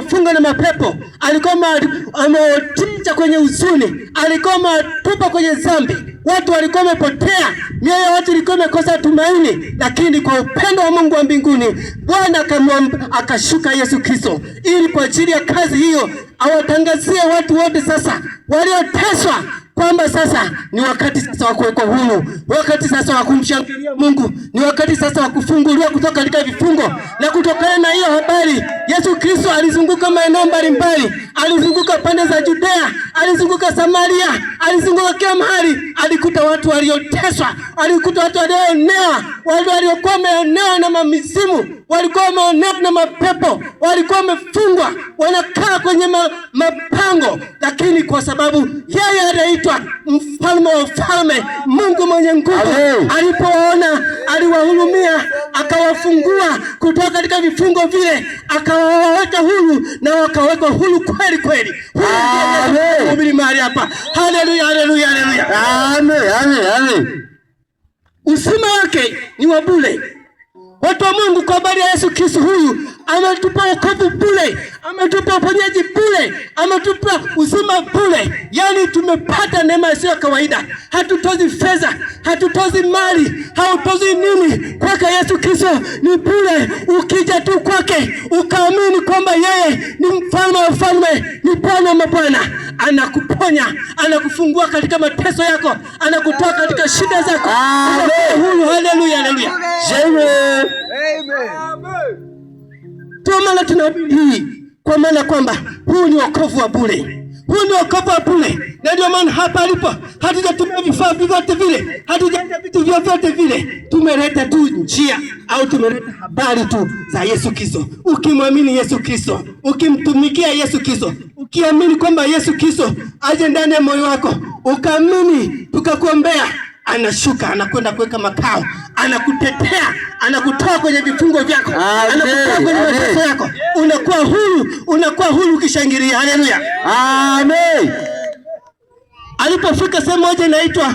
amewafunga na mapepo, alikuwa amewatia kwenye huzuni, alikuwa amewatupa kwenye dhambi. Watu walikuwa wamepotea, mioyo ya watu ilikuwa imekosa tumaini, lakini kwa upendo wa Mungu wa mbinguni Bwana akashuka Yesu Kristo ili kwa ajili ya kazi hiyo awatangazie watu wote sasa walioteswa kwamba sasa ni wakati sasa wa kuwekwa huru, wakati sasa wa kumshangilia Mungu, ni wakati sasa wa kufunguliwa kutoka katika vifungo. Na kutokana na hiyo habari, Yesu Kristo alizunguka maeneo mbalimbali, alizunguka pande za Judea, alizunguka Samaria, alizunguka kila mahali. Alikuta watu walioteswa, alikuta watu walioonewa, wale waliokuwa wameonewa na mamizimu, walikuwa wameonewa na mapepo, walikuwa wamefungwa, wanakaa kwenye mapango, lakini kwa sababu yeye anaitwa mfalme wa falme, Mungu mwenye nguvu, alipoona aliwahurumia, akawafungua kutoka katika vifungo vile, akawaweka huru na wakawekwa huru kweli kweli. Hubiri mahali hapa. Haleluya, haleluya, haleluya. Amen, amen, amen. Uzima wake ni wa bure. Watu wa Mungu, kwa habari ya Yesu Kristo, huyu ametupa wokovu bure, ametupa uponyaji bure, ametupa uzima bure. Yani tumepata neema isiyo kawaida. Hatutozi fedha, hatutozi mali, hautozi nini. Kwake Yesu Kristo ni bure. Ukija tu kwake ukaamini kwamba yeye ni mfalme wa falme, ni Bwana wa mabwana, anakuponya, anakufungua katika mateso yako, anakutoa katika shida zako. Huru. Haleluya, haleluya. Amen. Amen. Ndio maana tunahubiri hii, kwa maana kwamba huu ni wokovu wa bure. Huu ni wokovu wa bure. Na ndio maana hapa alipo hatujatumia vifaa vyote vile, hatujaja vitu vyote vile. Tumeleta tu njia au tumeleta habari tu za Yesu Kristo. Ukimwamini Yesu Kristo, ukimtumikia Yesu Kristo, ukiamini kwamba Yesu Kristo aje ndani ya moyo wako, ukaamini, tukakuombea, anashuka, anakwenda kuweka makao, anakutetea, anakutoa kwenye vifungo vyako, anakutoa kwenye mateso yako, unakuwa huru ukishangilia. Haleluya, amen. Alipofika sehemu moja inaitwa